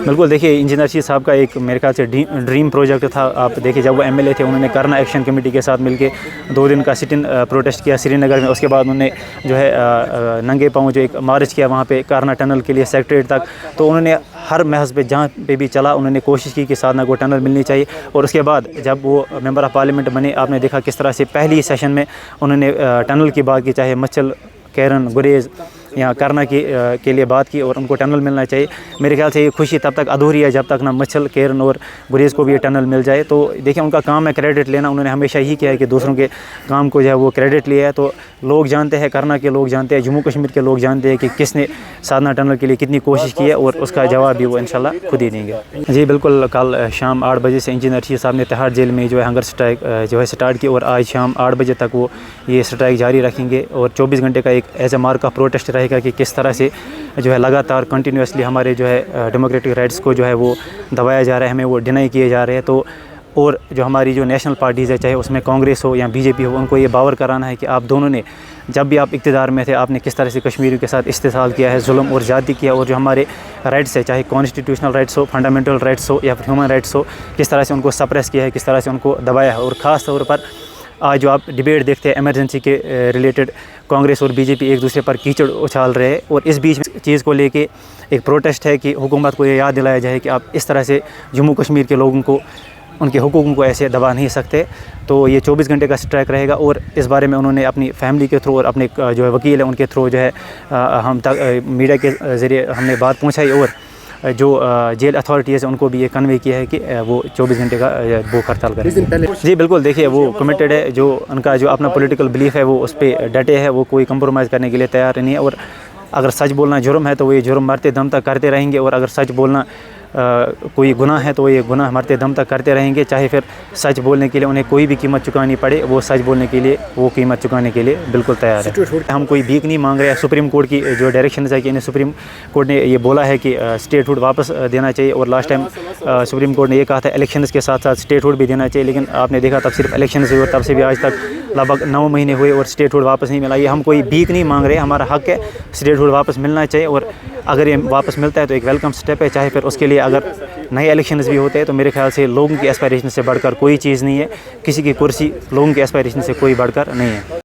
بالکل دیکھیے انجینئر رشید صاحب کا ایک میرے خیال سے ڈریم پروجیکٹ تھا. آپ دیکھیے جب وہ ایم ایل اے تھے انہوں نے کرنا ایکشن کمیٹی کے ساتھ مل کے 2 دن کا سٹ ان پروٹیسٹ کیا سری نگر میں. اس کے بعد انہوں نے جو ہے ننگے پاؤں جو ایک مارچ کیا وہاں پہ کارنا ٹنل کے لیے سیکٹریٹ تک. تو انہوں نے ہر محض پہ جہاں پہ بھی چلا انہوں نے کوشش کی کہ سادنا کو ٹنل ملنی چاہیے. اور اس کے بعد جب وہ ممبر آف پارلیمنٹ بنے آپ نے دیکھا کس طرح سے پہلی سیشن میں انہوں نے ٹنل کی بات کی, چاہے مچھل کیرن گریز یا کرنا کے لیے بات کی اور ان کو ٹنل ملنا چاہیے. میرے خیال سے یہ خوشی تب تک ادھوری ہے جب تک نہ مچھل کیرن اور گریز کو بھی یہ ٹنل مل جائے. تو دیکھیں ان کا کام ہے کریڈٹ لینا. انہوں نے ہمیشہ یہی کیا ہے کہ دوسروں کے کام کو جو ہے وہ کریڈٹ لیا ہے. تو لوگ جانتے ہیں, کرنا کے لوگ جانتے ہیں, جموں کشمیر کے لوگ جانتے ہیں کہ کس نے سادنا ٹنل کے لیے کتنی کوشش کی ہے اور اس کا جواب بھی وہ انشاءاللہ خود ہی دیں گے. جی بالکل, کل شام 8 بجے سے انجینئر رشید صاحب نے تہاڑ جیل میں جو ہے ہنگر اسٹرائک جو ہے سٹارٹ کی اور آج شام 8 بجے تک وہ یہ اسٹرائک جاری رکھیں گے. اور 24 گھنٹے کا ایک as a mark of protest رہے گا کہ کس طرح سے جو ہے لگاتار کنٹینیوسلی ہمارے جو ہے ڈیموکریٹک رائٹس کو جو ہے وہ دبایا جا رہا ہے, ہمیں وہ ڈینائی کیے جا رہے ہیں. تو اور جو ہماری جو نیشنل پارٹیز ہے چاہے اس میں کانگریس ہو یا بی جے پی ہو, ان کو یہ باور کرانا ہے کہ آپ دونوں نے جب بھی آپ اقتدار میں تھے آپ نے کس طرح سے کشمیریوں کے ساتھ استحصال کیا ہے, ظلم اور زیادتی کیا, اور جو ہمارے رائٹس ہے چاہے کانسٹیٹیوشنل رائٹس ہو, فنڈامنٹل رائٹس ہو یا ہیومن رائٹس ہو, کس طرح سے ان کو سپریس کیا ہے, کس طرح سے ان کو دبایا ہے. اور خاص طور پر آج جو آپ ڈیبیٹ دیکھتے ہیں ایمرجنسی کے ریلیٹڈ کانگریس اور بی جے پی ایک دوسرے پر کیچڑ اچھال رہے ہیں. اور اس بیچ چیز کو لے کے ایک پروٹیسٹ ہے کہ حکومت کو یہ یاد دلایا جائے کہ آپ اس طرح سے جموں کشمیر کے لوگوں کو ان کے حقوقوں کو ایسے دبا نہیں سکتے. تو یہ 24 گھنٹے کا اسٹرائک رہے گا. اور اس بارے میں انہوں نے اپنی فیملی کے تھرو اور اپنے جو ہے وکیل ہیں ان کے تھرو جو ہے ہم تک میڈیا کے ذریعے ہم نے بات پہنچائی. اور جو جیل اتھارٹیز ہیں ان کو بھی یہ کنوے کیا ہے کہ وہ 24 گھنٹے کا بھوک ہڑتال کریں. جی بالکل, دیکھیے وہ کمیٹیڈ ہے, جو ان کا جو اپنا پولیٹیکل بلیف ہے وہ اس پہ ڈٹے ہے, وہ کوئی کمپرومائز کرنے کے لیے تیار نہیں ہے. اور اگر سچ بولنا جرم ہے تو وہ یہ جرم مرتے دم تک کرتے رہیں گے, اور اگر سچ بولنا کوئی گناہ ہے تو یہ گناہ مرتے دم تک کرتے رہیں گے. چاہے پھر سچ بولنے کے لیے انہیں کوئی بھی قیمت چکانی پڑے, وہ سچ بولنے کے لیے وہ قیمت چکانے کے لیے بالکل تیار ہے. ہم کوئی بھیک نہیں مانگ رہے ہیں. سپریم کورٹ کی جو ڈائریکشنز ہے کہ انہیں سپریم کورٹ نے یہ بولا ہے کہ اسٹیٹ ہوڈ واپس دینا چاہیے. اور لاسٹ ٹائم سپریم کورٹ نے یہ کہا تھا الیکشنز کے ساتھ ساتھ اسٹیٹ ہوڈ بھی دینا چاہیے, لیکن آپ نے دیکھا تب صرف الیکشنز ہوئے اور تب سے بھی آج تک لگ بھگ 9 مہینے ہوئے اور اسٹیٹ ہوڈ واپس نہیں ملا. یہ ہم کوئی بھیک نہیں مانگ رہے, ہمارا حق ہے اسٹیٹ ہوڈ واپس ملنا چاہیے. اور اگر یہ واپس ملتا ہے تو ایک ویلکم سٹیپ ہے, چاہے پھر اس کے لیے اگر نئے الیکشنز بھی ہوتے ہیں. تو میرے خیال سے لوگوں کی ایسپائریشن سے بڑھ کر کوئی چیز نہیں ہے, کسی کی کرسی لوگوں کی ایسپائریشن سے کوئی بڑھ کر نہیں ہے.